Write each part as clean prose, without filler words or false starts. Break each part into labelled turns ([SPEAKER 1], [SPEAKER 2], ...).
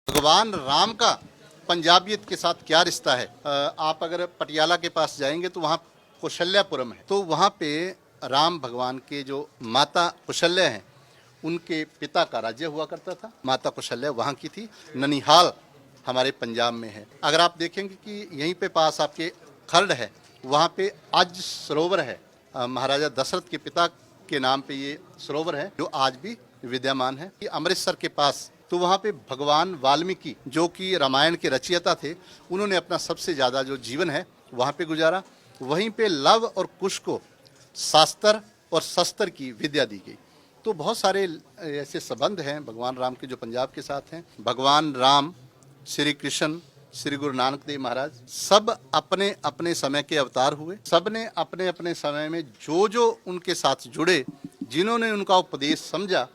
[SPEAKER 1] भगवान राम का पंजाबियत के साथ क्या रिश्ता है। आप अगर पटियाला के पास जाएंगे तो वहाँ कौशल्यापुरम है, तो वहाँ पे राम भगवान के जो माता कौशल्या हैं उनके पिता का राज्य हुआ करता था। माता कौशल्या वहाँ की थी। ननिहाल हमारे पंजाब में है। अगर आप देखेंगे कि यहीं पे पास आपके खर्ड है, वहाँ पे आज सरोवर है। महाराजा दशरथ के पिता के नाम पे ये सरोवर है जो आज भी विद्यमान है। अमृतसर के पास तो वहाँ पे भगवान वाल्मीकि जो कि रामायण के रचयिता थे, उन्होंने अपना सबसे ज़्यादा जो जीवन है वहाँ पे गुजारा। वहीं पे लव और कुश को शास्त्र और शस्त्र की विद्या दी गई। तो बहुत सारे ऐसे संबंध हैं भगवान राम के जो पंजाब के साथ हैं। भगवान राम, श्री कृष्ण, श्री गुरु नानक देव महाराज सब अपने अपने समय के अवतार हुए। सब ने अपने अपने समय में जो जो उनके साथ जुड़े, जिन्होंने उनका उपदेश समझा,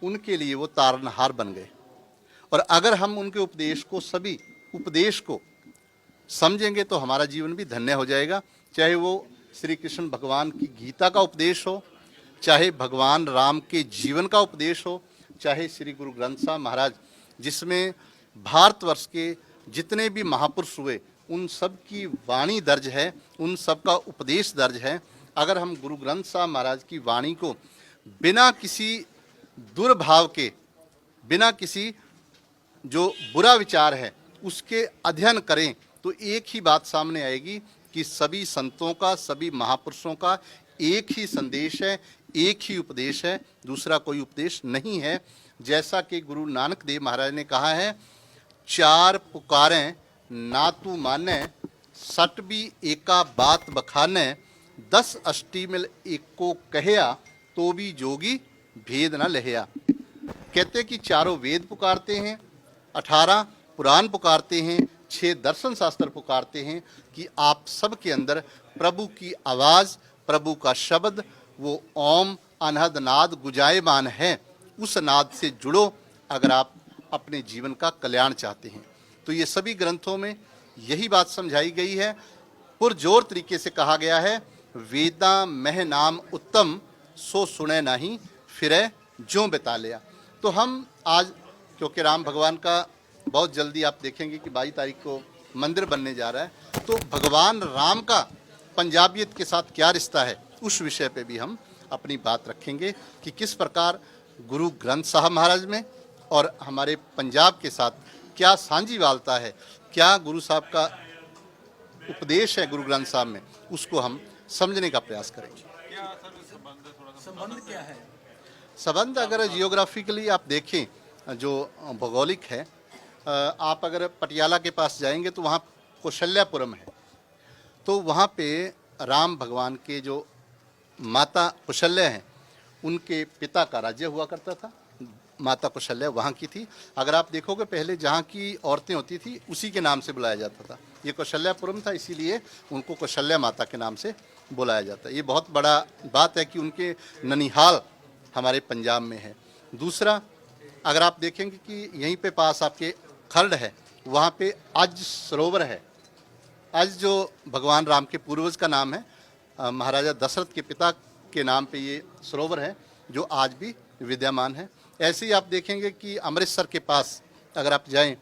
[SPEAKER 1] उनके लिए वो तारनहार बन गए। और अगर हम उनके उपदेश को, सभी उपदेश को समझेंगे तो हमारा जीवन भी धन्य हो जाएगा। चाहे वो श्री कृष्ण भगवान की गीता का उपदेश हो, चाहे भगवान राम के जीवन का उपदेश हो, चाहे श्री गुरु ग्रंथ साहब महाराज जिसमें भारतवर्ष के जितने भी महापुरुष हुए उन सब की वाणी दर्ज है, उन सब का उपदेश दर्ज है। अगर हम गुरु ग्रंथ साहब महाराज की वाणी को बिना किसी दुर्भाव के, बिना किसी जो बुरा विचार है उसके अध्ययन करें तो एक ही बात सामने आएगी कि सभी संतों का, सभी महापुरुषों का एक ही संदेश है, एक ही उपदेश है, दूसरा कोई उपदेश नहीं है। जैसा कि गुरु नानक देव महाराज ने कहा है, चार पुकारें ना तू माने, सट भी एका बात बखाने, 10 अष्टी मिल एको कहया, तो भी जोगी भेद न लहया। कहते कि चारों वेद पुकारते हैं, 18 पुराण पुकारते हैं, 6 दर्शन शास्त्र पुकारते हैं कि आप सबके अंदर प्रभु की आवाज़, प्रभु का शब्द, वो ओम अनहद नाद गुजायमान है। उस नाद से जुड़ो अगर आप अपने जीवन का कल्याण चाहते हैं। तो ये सभी ग्रंथों में यही बात समझाई गई है। पुरजोर तरीके से कहा गया है, वेदा मह नाम उत्तम, सो सुने नहीं फिरे जो बता लिया। तो हम आज, क्योंकि राम भगवान का बहुत जल्दी आप देखेंगे कि 22 तारीख को मंदिर बनने जा रहा है, तो भगवान राम का पंजाबियत के साथ क्या रिश्ता है, उस विषय पे भी हम अपनी बात रखेंगे कि किस प्रकार गुरु ग्रंथ साहब महाराज में और हमारे पंजाब के साथ क्या साझीवालता है, क्या गुरु साहब का उपदेश है गुरु ग्रंथ साहब में, उसको हम समझने का प्रयास करेंगे।
[SPEAKER 2] संबंध क्या है?
[SPEAKER 1] संबंध अगर जियोग्राफिकली आप देखें, जो भौगोलिक है, आप अगर पटियाला के पास जाएंगे तो वहाँ कौशल्यापुरम है, तो वहाँ पे राम भगवान के जो माता कौशल्या हैं उनके पिता का राज्य हुआ करता था। माता कौशल्या वहाँ की थी। अगर आप देखोगे पहले जहाँ की औरतें होती थी उसी के नाम से बुलाया जाता था। ये कौशल्यापुरम था, इसीलिए उनको कौशल्या माता के नाम से बुलाया जाता है। ये बहुत बड़ा बात है कि उनके ननिहाल हमारे पंजाब में है। दूसरा, अगर आप देखेंगे कि यहीं पे पास आपके खर्ड है, वहाँ पे आज सरोवर है। आज जो भगवान राम के पूर्वज का नाम है, महाराजा दशरथ के पिता के नाम पे ये सरोवर है जो आज भी विद्यमान है। ऐसे ही आप देखेंगे कि अमृतसर के पास अगर आप जाएं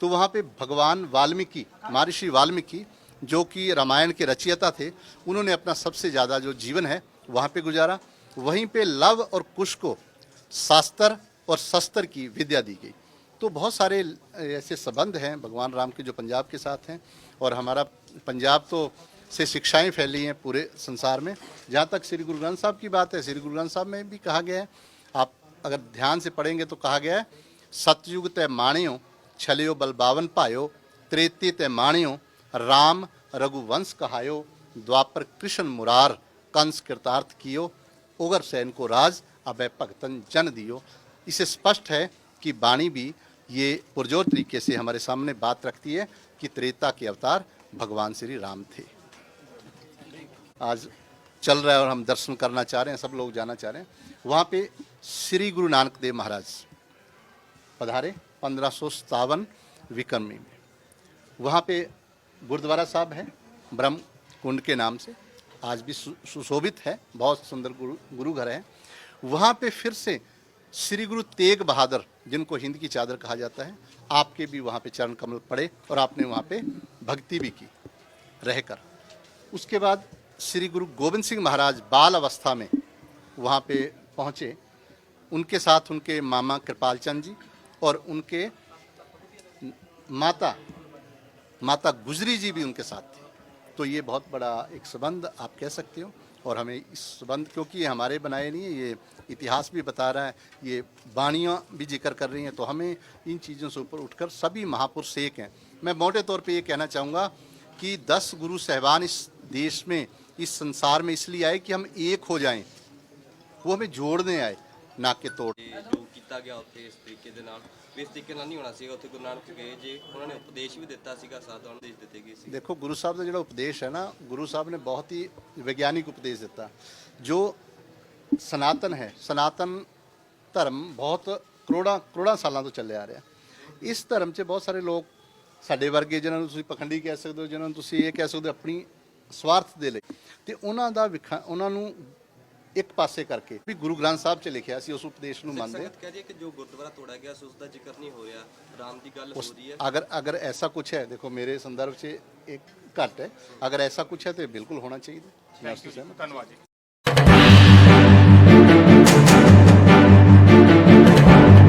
[SPEAKER 1] तो वहाँ पे भगवान वाल्मीकि, महर्षि वाल्मीकि जो कि रामायण के रचयिता थे, उन्होंने अपना सबसे ज़्यादा जो जीवन है वहाँ पे गुजारा। वहीं पे लव और कुश को शास्त्र और शस्त्र की विद्या दी गई। तो बहुत सारे ऐसे संबंध हैं भगवान राम के जो पंजाब के साथ हैं। और हमारा पंजाब तो से शिक्षाएं फैली हैं पूरे संसार में। जहाँ तक श्री गुरु ग्रंथ साहब की बात है, श्री गुरु ग्रंथ साहब में भी कहा गया है, आप अगर ध्यान से पढ़ेंगे तो कहा गया है, सतयुग तय माणियो, छलियो बलबावन पायो, त्रेते तय माणियो, राम रघुवंश कहायो, द्वापर कृष्ण मुरार, कंस कृतार्थ कियो, उगर सैन को राज, अभय भगतन जन दियो। इसे स्पष्ट है कि वाणी भी ये पुरजोर तरीके से हमारे सामने बात रखती है कि त्रेता के अवतार भगवान श्री राम थे। आज चल रहा है और हम दर्शन करना चाह रहे हैं, सब लोग जाना चाह रहे हैं। वहाँ पे श्री गुरु नानक देव महाराज पधारे 1557 विक्रमी में। वहाँ पे गुरुद्वारा साहब है ब्रह्म कुंड के नाम से, आज भी सुशोभित है, बहुत सुंदर गुरु घर है। वहाँ पे फिर से श्री गुरु तेग बहादुर, जिनको हिंद की चादर कहा जाता है, आपके भी वहाँ पे चरण कमल पड़े और आपने वहाँ पे भक्ति भी की रहकर। उसके बाद श्री गुरु गोविंद सिंह महाराज बाल अवस्था में वहाँ पे पहुँचे, उनके साथ उनके मामा कृपाल चंद जी और उनके माता गुजरी जी भी उनके साथ थी। तो ये बहुत बड़ा एक संबंध आप कह सकते हो, और हमें इस संबंध, क्योंकि ये हमारे बनाए नहीं है, ये इतिहास भी बता रहा है, ये वाणियाँ भी जिक्र कर रही हैं, तो हमें इन चीज़ों से ऊपर उठकर सभी महापुरुष एक हैं। मैं मोटे तौर पे ये कहना चाहूँगा कि 10 गुरु साहिबान इस देश में, इस संसार में इसलिए आए कि हम एक हो जाएं, वो हमें जोड़ने आए, ना कि तोड़।
[SPEAKER 3] ਜੋ ਕੀਤਾ ਗਿਆ ਉੱਥੇ ਇਸ ਤਰੀਕੇ ਦੇ ਨਾਲ ਵੀ ਇਸ ਤਰੀਕੇ ਨਾਲ ਨਹੀਂ ਹੋਣਾ ਸੀਗਾ। ਉੱਥੇ ਗੁਰੂ ਨਾਨਕ ਗਏ ਜੇ ਉਹਨਾਂ ਨੇ ਉਪਦੇਸ਼ ਵੀ ਦਿੱਤਾ ਸੀਗਾ, ਸਾਧੂਆਂ ਨੂੰ ਉਪਦੇਸ਼ ਦਿੱਤੇ ਗਏ ਸੀ।
[SPEAKER 1] देखो गुरु साहब का जो उपदेश है ना, गुरु साहब ने बहुत ही वैज्ञानिक उपदेश दिता। जो सनातन है, सनातन धर्म बहुत ਕਰੋੜਾਂ ਸਾਲਾਂ ਤੋਂ ਚੱਲਿਆ ਆ ਰਿਹਾ। ਇਸ ਧਰਮ 'ਚ ਬਹੁਤ ਸਾਰੇ ਲੋਕ ਸਾਡੇ ਵਰਗੇ, ਜਿਨ੍ਹਾਂ ਨੂੰ ਤੁਸੀਂ ਪਖੰਡੀ ਕਹਿ ਸਕਦੇ ਹੋ, ਜਿਨ੍ਹਾਂ ਨੂੰ ਤੁਸੀਂ ਇਹ ਕਹਿ ਸਕਦੇ ਹੋ ਆਪਣੀ ਸਵਾਰਥ ਦੇ ਲਈ, ਤੇ ਉਹਨਾਂ ਨੂੰ ਇੱਕ ਪਾਸੇ ਕਰਕੇ ਵੀ ਗੁਰੂ ਗ੍ਰੰਥ ਸਾਹਿਬ 'ਚ ਲਿਖਿਆ ਸੀ, ਉਸ ਉਪਦੇਸ਼ ਨੂੰ ਮੰਨਦੇ।
[SPEAKER 3] ਸੰਗਤ ਕਹਿ ਰਹੀ ਹੈ ਕਿ ਜੋ ਗੁਰਦੁਆਰਾ ਤੋੜਾ ਗਿਆ ਸੀ ਉਸ ਦਾ ਜ਼ਿਕਰ ਨਹੀਂ ਹੋ ਰਿਹਾ, ਰਾਮ ਦੀ ਗੱਲ ਹੋ ਰਹੀ ਹੈ।
[SPEAKER 1] अगर ऐसा कुछ है, देखो मेरे संदर्भ से एक घट है, अगर ऐसा कुछ है तो बिल्कुल होना चाहिए। मैं उससे सहमत हूं।
[SPEAKER 2] धन्यवाद जी।